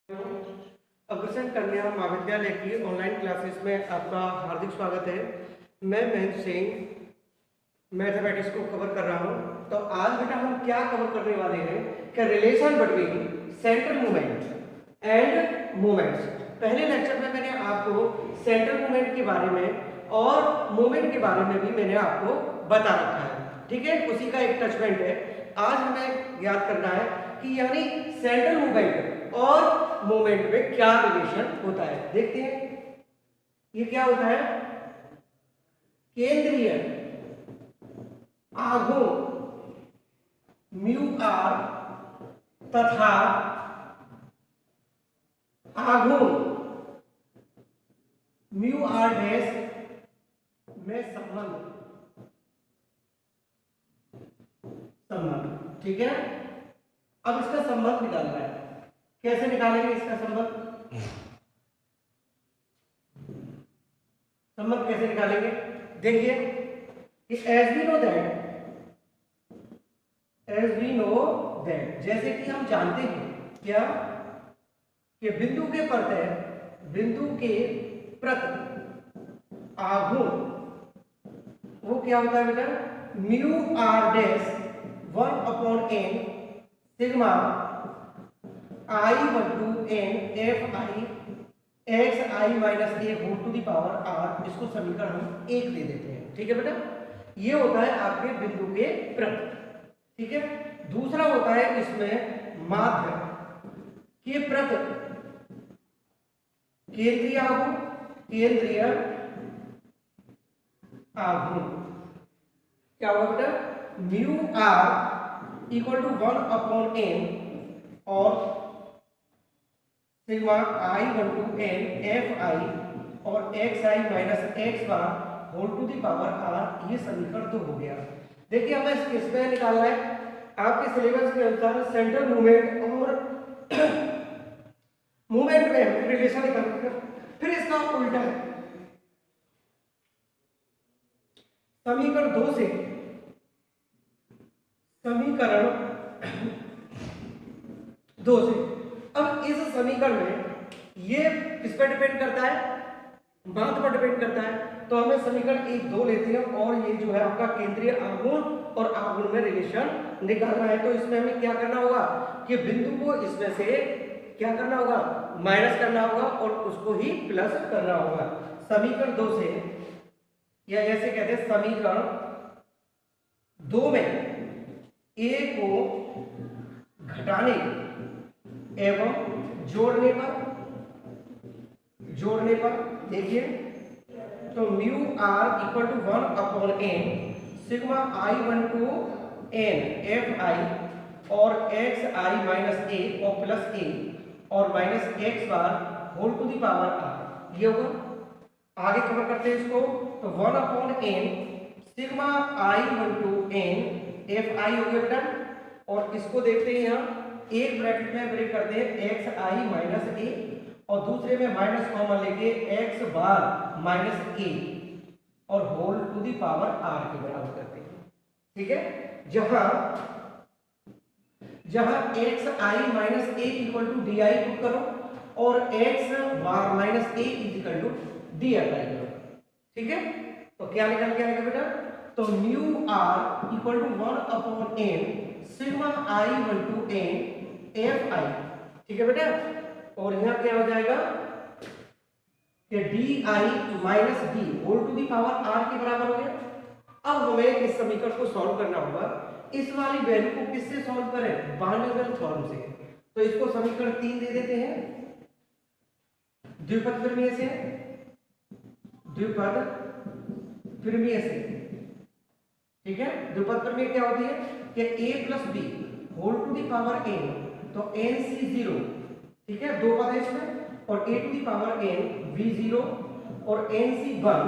अग्रसेन कन्या महाविद्यालय की ऑनलाइन क्लासेस में आपका हार्दिक स्वागत है। मैं महेंद्र सिंह मैथमेटिक्स को कवर कर रहा हूं। तो आज बेटा हम क्या कवर करने वाले हैं कि relation between central movement and movements. पहले लेक्चर में मैंने आपको सेंट्रल मूवमेंट के बारे में और मूवमेंट के बारे में भी मैंने आपको बता रखा है, ठीक है। उसी का एक टचमेंट है। आज हमें याद करना है कि यानी सेंट्रल मूवमेंट और मूवमेंट में क्या रिलेशन होता है। देखते हैं ये क्या होता है। केंद्रीय आघूर्ण म्यू आर तथा आघूर्ण म्यू आर डैश में संबंध, ठीक है। अब इसका संबंध निकालना है। कैसे निकालेंगे इसका संबंध? संबंध कैसे निकालेंगे? देखिए कि एज वी नो दैट जैसे कि हम जानते हैं क्या कि बिंदु के प्रति आघूर्ण वो क्या होता है बेटा? Mu r dash 1/n sigma I12 n fi x I minus a whole to the power r। इसको समीकरण हम 1 दे देते हैं, ठीक है बेटा। ये होता है आपके बिंदु के प्रति, ठीक है। दूसरा होता है इसमें माध्य के प्रति केंद्रीय आघूर्ण क्या होगा बेटा? Mu r equal to 1/n और सिग्मा I12 n fi और xi minus x bar whole to the power r। ये समीकरण तो हो गया। देखिए हमें किस में निकालना है। आपके सिलेबस के अनुसार सेंट्रल मूवमेंट और मूवमेंट में रिलेशन निकालना है। फिर इसका उल्टा है। समीकरण 2 से अब इस समीकरण में ये किस पर डिपेंड करता है? माध्य पर डिपेंड करता है। तो हमें समीकरण 1, 2 लेते हैं और ये जो है आपका केंद्रीय आघूर्ण और आघूर्ण में रिलेशन निकालना है। तो इसमें हमें क्या करना होगा कि बिंदु को इसमें से क्या करना होगा? माइनस करना होगा और उसको ही प्लस करना होगा। समीकरण 2 से या जैसे कहते हैं समीकरण 2 में a को घटाने एवं जोड़ने पर देखिए तो mu r equal to 1/n sigma I12 n fi और xi माइनस ए और प्लस ए और minus x bar whole to the power r। ये होगा। आगे कवर करते हैं इसको। तो 1/n sigma I12 n fi हो गया बेटा। और इसको देखते हैं यहाँ एक ब्रैकेट में ब्रेक करते हैं xi माइनस ए और दूसरे में माइनस कॉमन लेके x बार माइनस ए और whole to the power r के बराबर करते हैं, ठीक है। जहां xi minus a equal to d i put करो और x bar minus a equal to d apply करो, ठीक है। तो क्या निकल के आएगा बेटा? तो mu r equal to 1/n sigma I12 n fi, ठीक है बेटा। और यहां क्या हो जाएगा कि d i minus d whole to the power r के बराबर हो गया। अब हमें इस समीकरण को सॉल्व करना होगा। इस वाली वैल्यू को किससे सॉल्व करें? बार्नूगल थ्योरम से। तो इसको समीकरण 3 दे देते हैं द्विपद प्रमेय से, ठीक है। द्विपद प्रमेय क्या होती है कि a plus b whole to the power n, तो nc0, ठीक है, दो पद है इसमें, और a to the power n v0 और nc1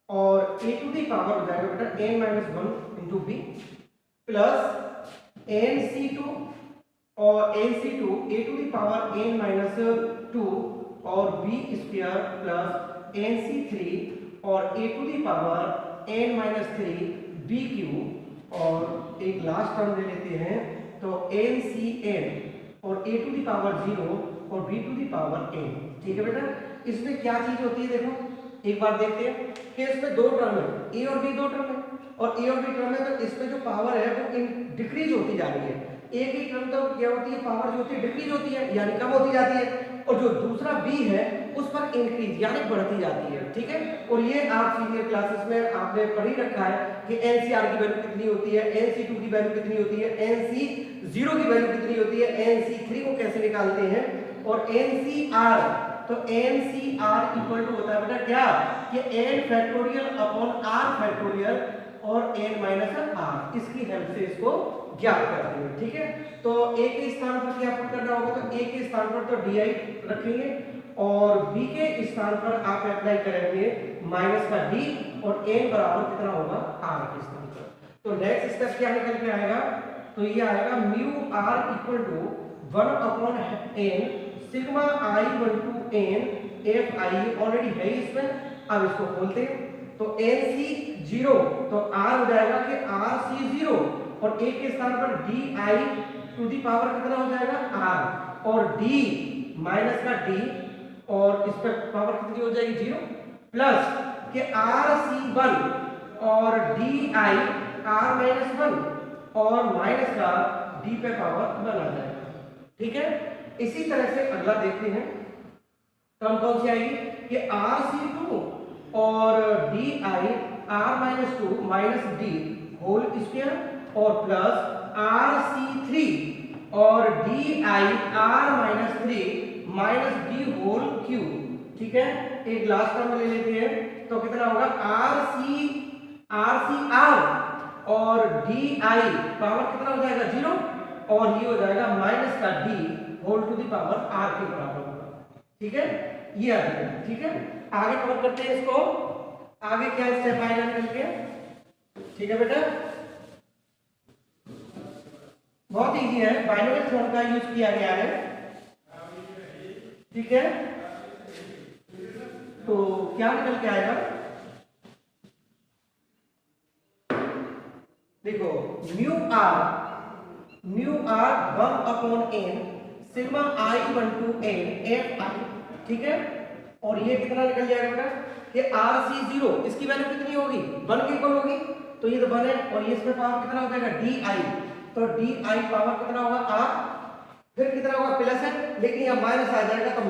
और a टू दी पावर हो जाएगा बेटा n minus 1 into b plus nc2 और nc2 a to the power n minus 2 और b स्क्वायर प्लस nc3 और a to the power n minus 3 b cube और एक लास्ट टर्म ले लेते हैं तो एन सी एन और a टू दी पावर 0 और b to the power n। ठीक है बेटा, इसमें क्या चीज होती है देखो, एक बार देखते हैं कि इसमें दो टर्म है, a और b दो टर्म है, और a और b टर्म है तो इसमें जो पावर है वो डिक्रीज होती जा रही है। a की टर्म तो क्या होती है, पावर जो होती है डिक्रीज होती है यानी कम होती जाती है, और जो दूसरा b है उस पर इंक्रीज यानी बढ़ती जाती है। ठीक है, और ये आप सीनियर क्लासेस में आपने पढ़ ही रखा है कि NCR की वैल्यू कितनी होती है, NC2 की वैल्यू कितनी होती है, NC0 की वैल्यू कितनी होती है, NC3 को कैसे निकालते हैं, और NCR, तो NCR इक्वल टू होता है बेटा क्या कि n factorial upon r factorial और n माइनस r, इसकी हेल्प से इसको ज्ञात करते हैं। ठीक है, तो a के स्थान पर क्या पुट करना होगा, तो a के स्थान पर तो di रखेंगे और b के स्थान पर आप अप्लाई करेंगे माइनस का d और n बराबर कितना होगा r के स्थान पर। तो नेक्स्ट स्टेप क्या निकल के आएगा, तो ये आएगा mu r equal to 1 upon n sigma i1 to n f i, already है इसमें। अब इसको खोलते हैं तो NC0 तो r हो जाएगा कि RC0 और a के स्थान पर di टू दी पावर कितना हो जाएगा r, और d माइनस का d और इस पर पावर कितनी हो जाएगी 0, प्लस के RC1 और di r माइनस 1 और माइनस का d पे पावर 1 आ जाएगा। ठीक है, इसी तरह से अगला देखते हैं, टर्म कौन सी आएगी कि RC2 और di r minus 2 minus d whole square और प्लस RC3 और di r minus 3 minus d whole cube. ठीक है, एक लास्ट टर्म ले लेते हैं तो कितना होगा RCR और di पावर कितना हो जाएगा 0 और ये हो जाएगा माइनस का d whole to the power r के बराबर होगा। ठीक है, ये आ जाएगा। ठीक है, आगे कवर करते हैं इसको, आगे क्या स्टेप आएगा निकल के। ठीक है बेटा, बहुत इजी है, बाइनोमियल थ्योरम का यूज किया गया है। ठीक है, तो क्या निकल के आएगा देखो, mu r 1 upon n sigma i1 to n f i। ठीक है, और ये कितना निकल जाएगा बेटा कि RC0 इसकी वैल्यू कितनी होगी 1 के इक्वल होगी, तो ये तो 1 है, और ये इसमें पावर कितना हो जाएगा di, तो di पावर कितना होगा r, फिर कितना होगा प्लस है लेकिन यहाँ माइनस आ जाएगा तो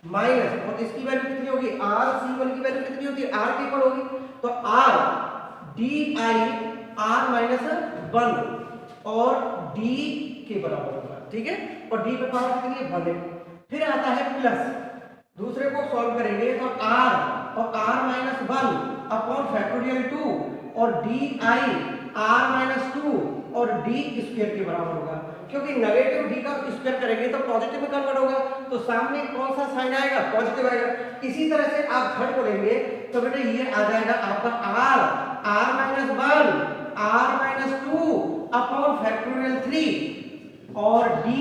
माइनस और इसकी वैल्यू कितनी होगी RC1 की वैल्यू कितनी होती है r के इक्वल होगी, तो r di r माइनस 1 और d के बराबर होगा। ठीक है, और d पे पावर कितनी है 1 है। फिर आता है प्लस, दूसरे को सॉल्व करेंगे तो r और r माइनस 1 अपॉन फैक्टोरियल 2 और di r माइनस 2 और d स्क्वायर के बराबर होगा, क्योंकि नेगेटिव d का स्क्वायर करेंगे तो पॉजिटिव में कन्वर्ट होगा, तो सामने कौन सा साइन आएगा पॉजिटिव आएगा। इसी तरह से आप थर्ड को लेंगे तो बेटा ये आ जाएगा आपका r minus 1 r minus 2 upon factorial 3 और di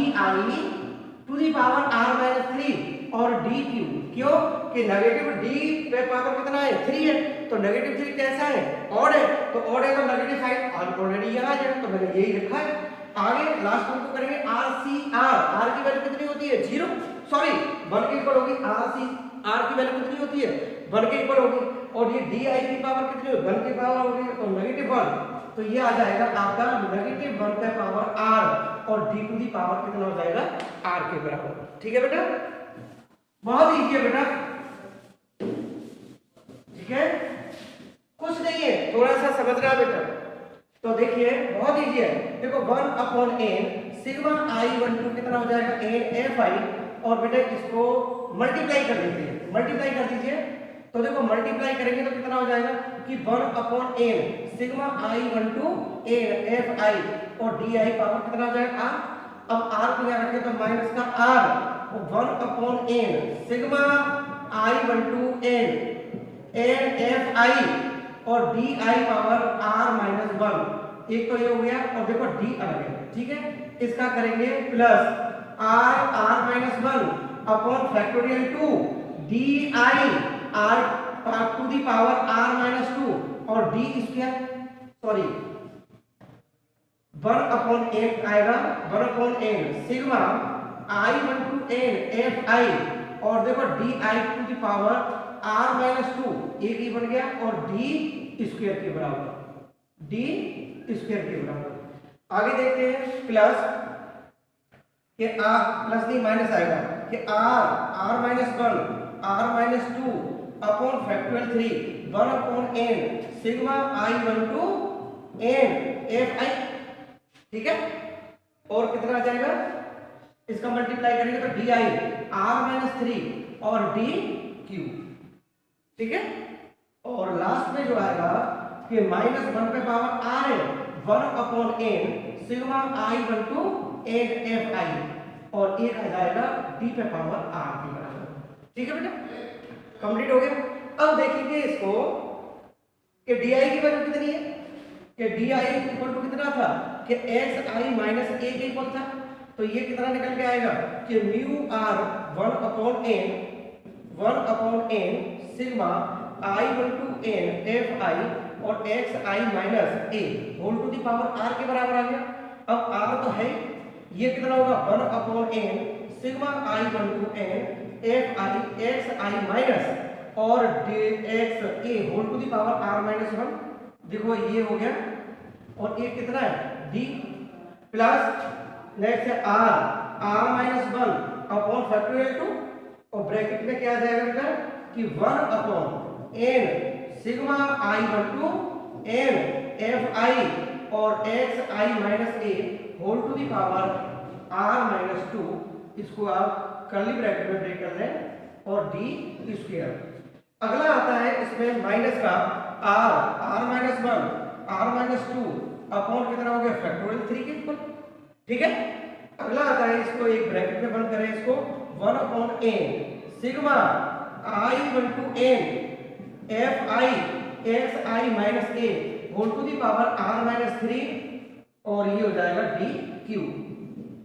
to the power r minus 3 और d क्यूब। क्यों कि नेगेटिव d पे पावर कितना है 3 है, तो नेगेटिव 3 कैसा है ऑड है, तो ऑड है तो नेगेटिव साइड ऑलरेडी यहाँ आ जाएगा, तो मैंने यही लिखा है। आगे लास्ट वन को करेंगे RCR, r की वैल्यू कितनी होती है 0 सॉरी 1 के इक्वल होगी, RCR की वैल्यू कितनी होती है 1 के इक्वल होगी, और ये di की पावर कितनी होगी 1 के पावर होगी, तो नेगेटिव 1, तो ये आ जाएगा आपका नेगेटिव 1 का पावर r और d टू दी पावर कितना हो जाएगा r के बराबर। ठीक है बेटा, बहुत इजी है बेटा। ठीक है, कुछ नहीं है, थोड़ा सा समझना बेटा। तो देखिए बहुत इजी है, देखो 1 अपॉन n सिग्मा i12 कितना हो जाएगा n f i, और बेटा इसको मल्टीप्लाई कर देते हैं, मल्टीप्लाई कर दीजिए तो देखो मल्टीप्लाई करेंगे तो कितना हो जाएगा कि 1 upon n sigma i12 n f i और di पावर कितना हो जाएगा r। अब r को यहाँ रखें तो माइनस का r 1 upon n sigma i12 n f i और di पावर r माइनस 1, एक तो ये हो गया, और देखो d अलग है। ठीक है, इसका करेंगे plus r minus 1 upon factorial 2 di r to the power r minus 2 और d square sorry 1 upon n आएगा, 1 upon n sigma i1 to n f i, और देखो d i to the power r minus 2 एक ही बन गया, और d square के बराबर, d स्क्वायर के बराबर। आगे देखते हैं प्लस कि r प्लस नहीं माइनस आएगा कि r minus 1 r minus 2 upon factorial 3 1 upon n sigma i1 to n f i, ठीक है। और कितना आ जाएगा, इसका मल्टीप्लाई करेंगे तो डी आई आर माइनस 3 और डी क्यू, ठीक है। और लास्ट में जो आएगा कि माइनस 1 पे पावर आर है 1 upon n sigma i1 to n f i, और एक आ जाएगा डी पे पावर आर के बराबर, ठीक है बेटा। कंप्लीट हो गया। अब देखेंगे इसको कि डी आई की वैल्यू कितनी है, कि डी आई इक्वल टू कितना था कि एक्स आई माइनस ए के इक्वल था, तो ये कितना निकल के आएगा कि mu r 1 upon n sigma i1 to n f i और x i minus a whole to the power r के बराबर आ गया। अब आर तो है, ये कितना होगा 1 upon n sigma i1 to n f i x i minus और x a whole to the power r minus 1, देखो ये हो गया। और ये कितना है डी प्लस नेक्स्ट है आर माइनस 1 अपॉन फैक्टोरियल 2, और ब्रैकेट में क्या आ जाएगा बेटा कि 1 upon n sigma i1 to n f i और x i minus a whole to the power r minus 2, इसको आप कर्ली ब्रैकेट में ब्रेक कर लें, और डी स्क्वायर। अगला आता है इसमें माइनस का r minus 1 r minus 2 upon कितना हो गया फैक्टोरियल 3 के इक्वल, ठीक है। अगला आता है, इसको एक ब्रैकेट में बंद करें, इसको 1 upon n sigma i1 to n f i x i minus a whole to the power r minus 3, और ये हो जाएगा डी क्यू,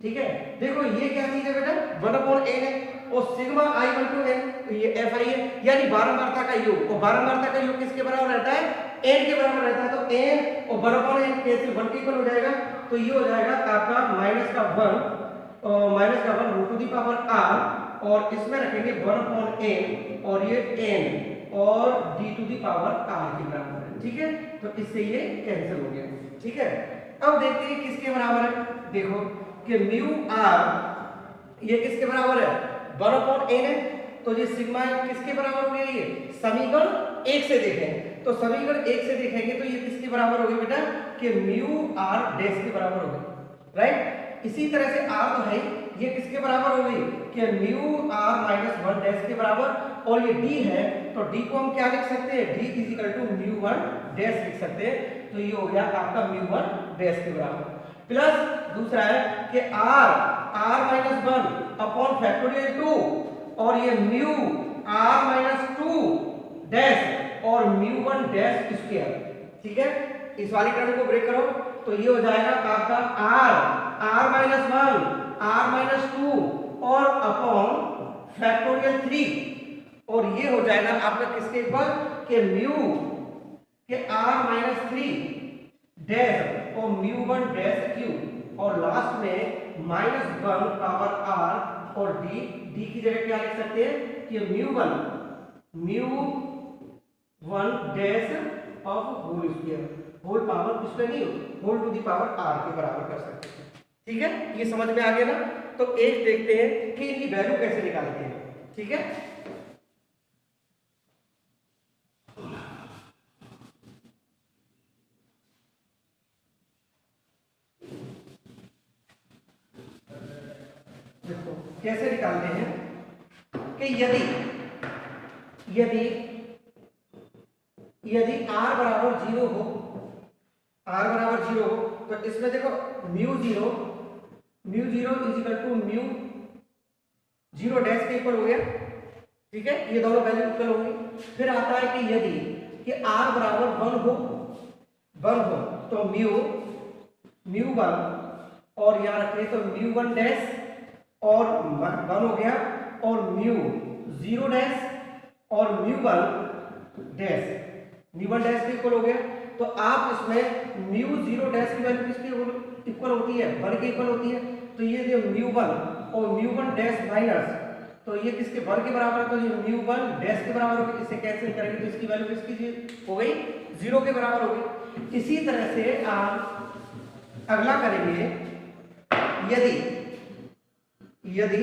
ठीक है। देखो ये क्या चीज है बेटा 1 अपॉन एन है और सिग्मा i1 टू एन, ये एफ आई है, यानी बारंबारता का योग, और बारंबारता का योग किसके बराबर रहता है n के बराबर रहता है, तो n और 1 अपॉन n कैंसिल 1 के इक्वल हो जाएगा, तो ये हो जाएगा आपका माइनस का 1 root to the power r, और इसमें रखेंगे 1 अपॉन n और ये n और d to the power r के बराबर है, ठीक है। तो इससे ये कैंसिल हो गया, ठीक है। अब देखते हैं किसके बराबर है, देखो कि म्यू r ये किसके बराबर है 1 अपॉन n है, तो ये सिग्मा किसके बराबर हो गया, ये समीकरण 1 से देखें, तो समीकरण 1 से देखेंगे तो ये किसके बराबर हो गया बेटा कि म्यू r डैश के बराबर हो गया, राइट। इसी तरह से r तो है, ये किसके बराबर हो गई कि म्यू r माइनस 1 डैश के बराबर, और ये d है तो d को हम क्या लिख सकते हैं, d is equal to mu 1 dash लिख सकते हैं, तो ये हो गया आपका म्यू 1 डैश के बराबर। प्लस दूसरा है कि r माइनस 1 अपॉन फैक्टोरियल 2, और ये म्यू r माइनस 2 डैश और म्यू 1 डैश स्क्वायर, ठीक है। इस वाली टर्म को ब्रेक करो तो ये हो जाएगा आपका r माइनस 1 r माइनस 2 और अपॉन फैक्टोरियल 3, और ये हो जाएगा आपका किसके इक्वल कि म्यू के r माइनस 3 डैश और म्यू 1 डैश क्यू, और लास्ट में माइनस 1 पावर r और d की जगह क्या लिख सकते हैं कि mu 1 dash of whole square, whole power इसमें नहीं whole to the power r के बराबर कर सकते हैं, ठीक है। ये समझ में आ गया ना। तो एक देखते हैं कि इनकी वैल्यू कैसे निकालते हैं, ठीक है। देखो कैसे निकालते हैं कि यदि r बराबर 0 हो, तो इसमें देखो mu 0 is equal to mu 0 dash के इक्वल हो गया, ठीक है, ये दोनों वैल्यू इक्वल होंगी। फिर आता है कि यदि कि r बराबर 1 हो तो म्यू 1 और यहाँ रखें तो म्यू 1 डैश और 1 हो गया, और म्यू 0 डैश और म्यू 1 डैश के इक्वल हो गया। तो आप इसमें म्यू जीरो डैश की वैल्यू किसके इक्वल होती है, 1 के इक्वल होती है। तो ये जो म्यू 1 और म्यू 1 डैश माइनस, तो ये किसके 1 के बराबर है, तो ये म्यू 1 डैश के बराबर होगी। इसे कैंसिल करेंगे तो इसकी वैल्यू किसकी हो गई, 0 के बराबर होगी। इसी तरह से आप अगला करेंगे, यदि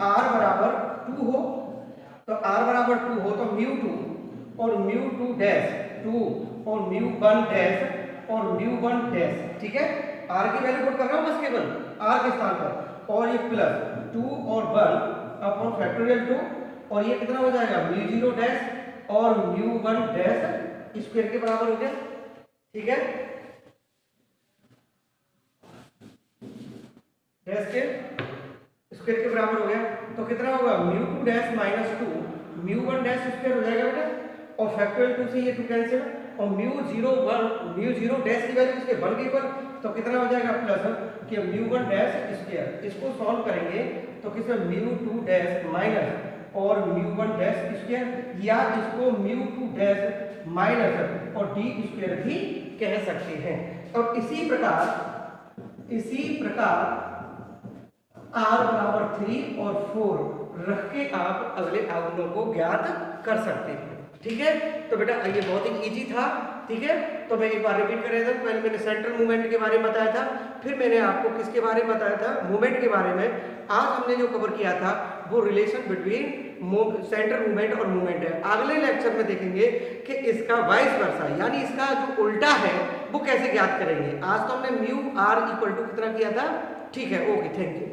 r बराबर 2 हो, तो r बराबर 2 हो तो म्यू 2 और म्यू 2 डैश 2 और म्यू 1 डैश और म्यू 1 डैश, ठीक है। r की वैल्यू पुट कर रहा हूं बस केवल r के स्थान पर, और ये प्लस 2 और 1 अपॉन फैक्टोरियल 2, और ये कितना हो जाएगा, म्यू 0 डैश और म्यू 1 डैश स्क्वायर के बराबर हो गया, ठीक है। डैश के स्क्वायर के बराबर हो गया, तो कितना होगा, mu 2 dash minus 2 mu 1 dash square हो जाएगा बेटा, और फैक्टोरियल 2 से ये 2 कैंसिल, और म्यू 0 डैश की वैल्यू इसके 1 के ऊपर, तो कितना हो जाएगा प्लस कि म्यू 1 डैश स्क्वायर। इसको सॉल्व करेंगे तो किसमें म्यू 2 डैश माइनस और म्यू 1 डैश स्क्वायर, या इसको म्यू 2 डैश माइनस और डी स्क्वायर भी कह सकते हैं। और इसी प्रकार r बराबर 3 और 4 रख के आप अगले आंकड़ों को ज्ञात कर सकते हैं, ठीक है। तो बेटा ये बहुत ही इजी था, ठीक है। तो मैं एक बार रिपीट कर रहा था, पहले मैंने सेंट्रल मूवमेंट के बारे में बताया था, फिर मैंने आपको किसके बारे में बताया था, मूवमेंट के बारे में। आज हमने जो कवर किया था वो रिलेशन बिटवीन सेंट्रल मूवमेंट और मूवमेंट है। अगले लेक्चर में देखेंगे कि इसका वाइस वर्सा, यानी इसका जो उल्टा है वो कैसे ज्ञात करेंगे। आज तो हमने म्यू r इक्वल टू कितना किया था, ठीक है। Okay, thank you.